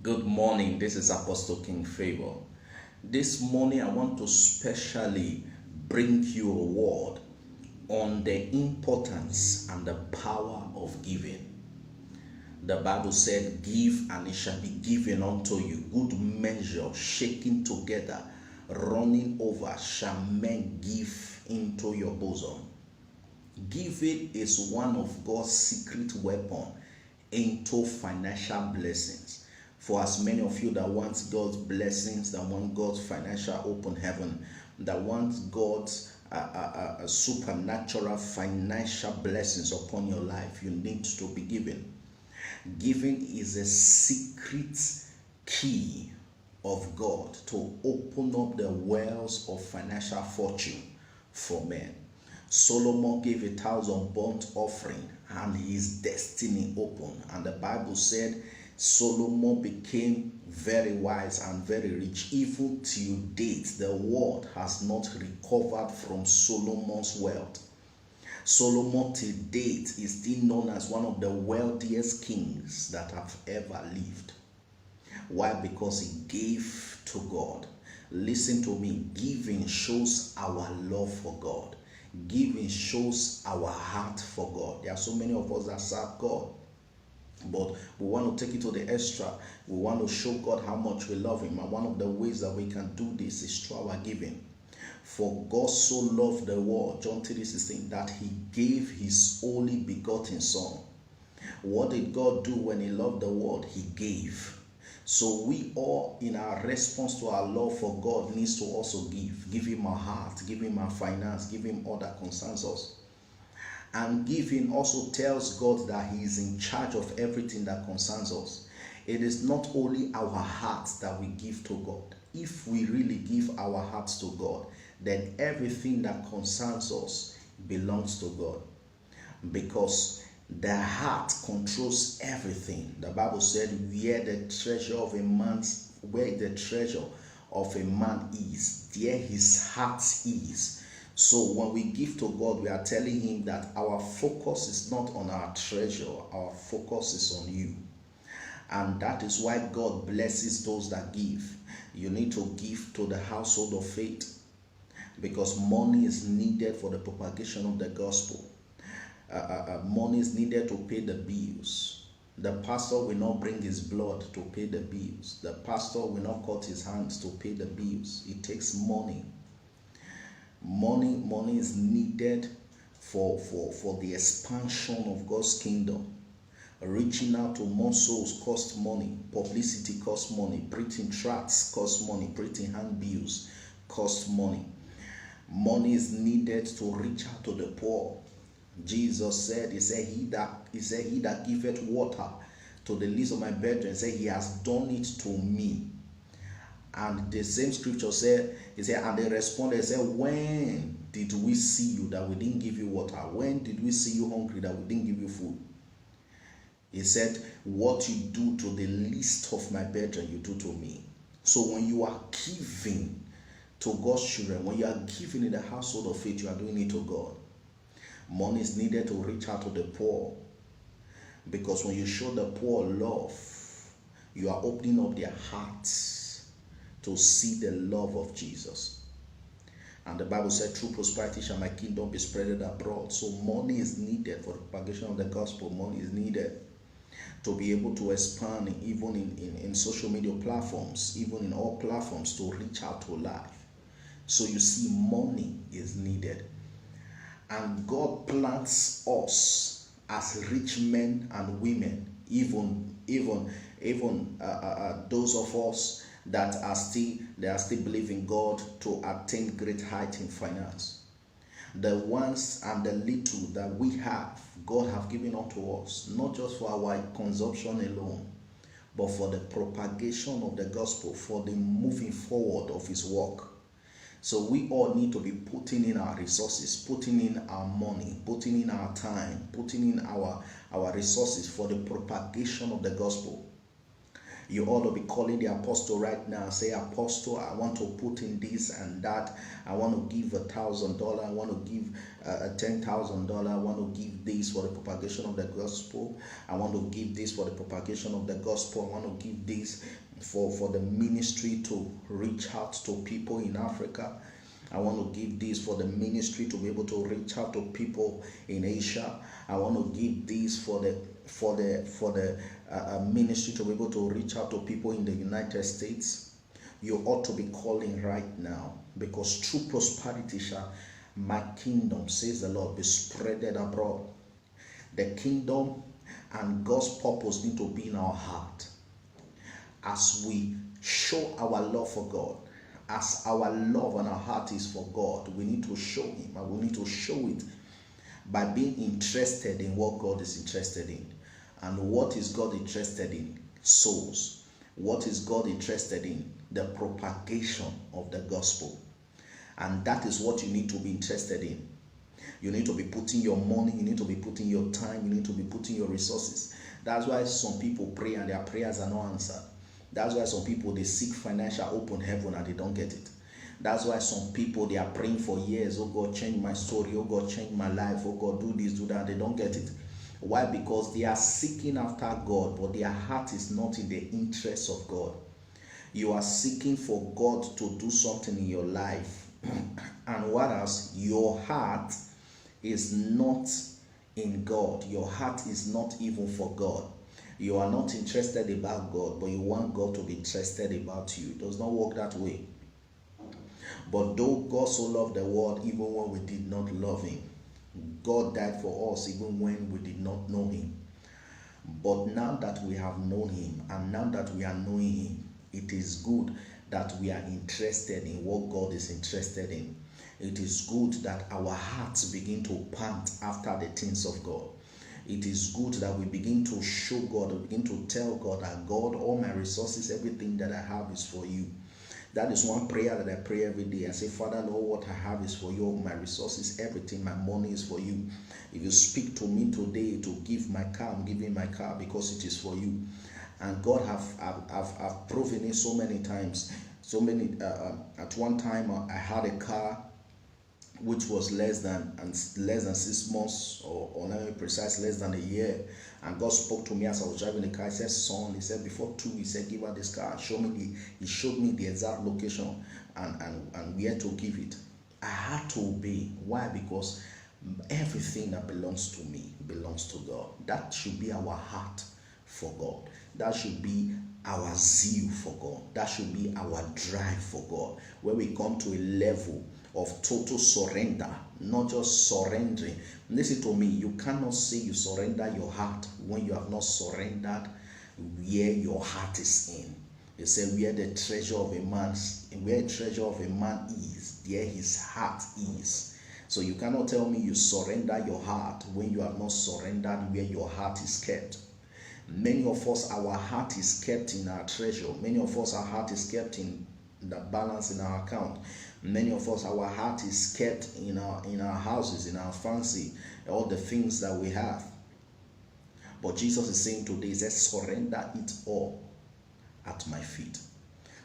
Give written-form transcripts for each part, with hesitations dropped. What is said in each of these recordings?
Good morning. This is Apostle King Favor. This morning, I want to specially bring you a word on the importance and the power of giving. The Bible said, "Give, and it shall be given unto you. Good measure, shaken together, running over, shall men give into your bosom." Giving is one of God's secret weapons into financial blessings. For as many of you that want God's blessings, that want God's financial open heaven, that want God's supernatural financial blessings upon your life, you need to be giving. Giving is a secret key of God to open up the wells of financial fortune for men. Solomon gave 1,000 burnt offering and his destiny opened. And the Bible said Solomon became very wise and very rich. Even till date, the world has not recovered from Solomon's wealth. Solomon till date is still known as one of the wealthiest kings that have ever lived. Why? Because he gave to God. Listen to me. Giving shows our love for God. Giving shows our heart for God. There are so many of us that serve God, but we want to take it to the extra. We want to show God how much we love him. And one of the ways that we can do this is through our giving. For God so loved the world, John 3:16, that he gave his only begotten son. What did God do when he loved the world? He gave. So we all, in our response to our love for God, needs to also give. Give him our heart, give him our finance, give him all that concerns us. And giving also tells God that he is in charge of everything that concerns us. It is not only our hearts that we give to God. If we really give our hearts to God, then everything that concerns us belongs to God. Because the heart controls everything. The Bible said, where the treasure of a man is, there his heart is. So when we give to God, we are telling him that our focus is not on our treasure, our focus is on you. And that is why God blesses those that give. You need to give to the household of faith, because money is needed for the propagation of the gospel. Money is needed to pay the bills. The pastor will not bring his blood to pay the bills. The pastor will not cut his hands to pay the bills. It takes money. Money is needed for the expansion of God's kingdom. Reaching out to more souls costs money. Publicity costs money. Printing tracts costs money. Printing handbills costs money. Money is needed to reach out to the poor. Jesus said, he said, he that giveth water to the least of my brethren, said, he has done it to me. And the same scripture said, he said, and they responded, said, when did we see you that we didn't give you water? When did we see you hungry that we didn't give you food? He said, what you do to the least of my brethren, you do to me. So when you are giving to God's children, when you are giving in the household of faith, you are doing it to God. Money is needed to reach out to the poor, because when you show the poor love, you are opening up their hearts to see the love of Jesus. And the Bible said, through prosperity shall my kingdom be spread abroad. So money is needed for the propagation of the gospel. Money is needed to be able to expand even in social media platforms, even in all platforms, to reach out to life. So you see, money is needed. And God plants us as rich men and women, even those of us that are still believing God to attain great height in finance. The ones and the little that we have, God have given unto us, not just for our consumption alone, but for the propagation of the gospel, for the moving forward of his work. So we all need to be putting in our resources, putting in our money, putting in our time, putting in our resources for the propagation of the gospel. You ought to be calling the apostle right now. Say, Apostle, I want to put in this and that. I want to give $1,000. I want to give $10,000. I want to give this for the propagation of the gospel. I want to give this for the propagation of the gospel. I want to give this for the ministry to reach out to people in Africa. I want to give this for the ministry to be able to reach out to people in Asia. I want to give this for the ministry to be able to reach out to people in the United States. You ought to be calling right now, because true prosperity shall my kingdom, says the Lord, be spreaded abroad. The kingdom and God's purpose need to be in our heart. As we show our love for God, as our love and our heart is for God, we need to show Him, and we need to show it by being interested in what God is interested in. And what is God interested in? Souls. What is God interested in? The propagation of the gospel. And that is what you need to be interested in. You need to be putting your money, you need to be putting your time, you need to be putting your resources. That's why some people pray and their prayers are not answered. That's why some people, they seek financial open heaven and they don't get it. That's why some people, they are praying for years. Oh God, change my story. Oh God, change my life. Oh God, do this, do that. They don't get it. Why? Because they are seeking after God, but their heart is not in the interest of God. You are seeking for God to do something in your life. And what else? Your heart is not in God. Your heart is not even for God. You are not interested about God, but you want God to be interested about you. It does not work that way. But though God so loved the world, even when we did not love Him, God died for us even when we did not know Him. But now that we have known Him, and now that we are knowing Him, it is good that we are interested in what God is interested in. It is good that our hearts begin to pant after the things of God. It is good that we begin to show God, we begin to tell God that God, all my resources, everything that I have is for you. That is one prayer that I pray every day. I say, Father, Lord, what I have is for you. All my resources, everything, my money is for you. If you speak to me today to give my car, I'm giving my car because it is for you. And God have proven it so many times. So many, at one time I had a car which was less than 6 months, or let me precise, less than a year. And God spoke to me as I was driving the car. He said, son, he said, before 2, he said, give her this car. He showed me the exact location and where to give it. I had to obey. Why? Because everything that belongs to me belongs to God. That should be our heart for God. That should be our zeal for God. That should be our drive for God. Where we come to a level of total surrender, not just surrendering. Listen to me, you cannot say you surrender your heart when you have not surrendered where your heart is in. They say where the treasure of a man is, there his heart is. So you cannot tell me you surrender your heart when you have not surrendered where your heart is kept. Many of us, our heart is kept in our treasure. Many of us, our heart is kept in the balance in our account. Many of us, our heart is kept in our houses, in our fancy, all the things that we have. But Jesus is saying today, he says, surrender it all at my feet.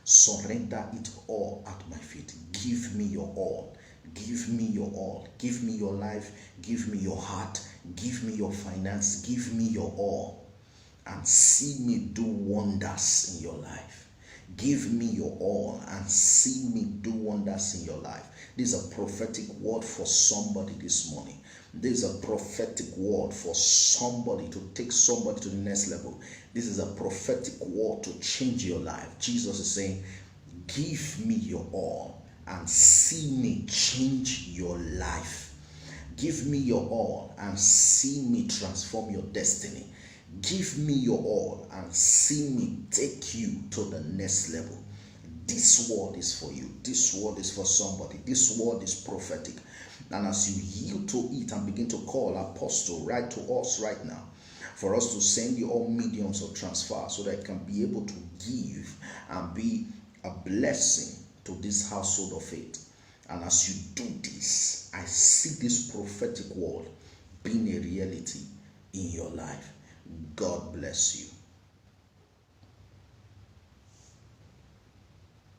Surrender it all at my feet. Give me your all. Give me your all. Give me your life. Give me your heart. Give me your finance. Give me your all. And see me do wonders in your life. Give me your all and see me do wonders in your life. This is a prophetic word for somebody this morning. This is a prophetic word for somebody to take somebody to the next level. This is a prophetic word to change your life. Jesus is saying, give me your all and see me change your life. Give me your all and see me transform your destiny. Give me your all and see me take you to the next level. This word is for you. This word is for somebody. This word is prophetic. And as you yield to it and begin to call Apostle, write to us right now for us to send you all mediums of transfer so that it can be able to give and be a blessing to this household of faith. And as you do this, I see this prophetic word being a reality in your life. God bless you.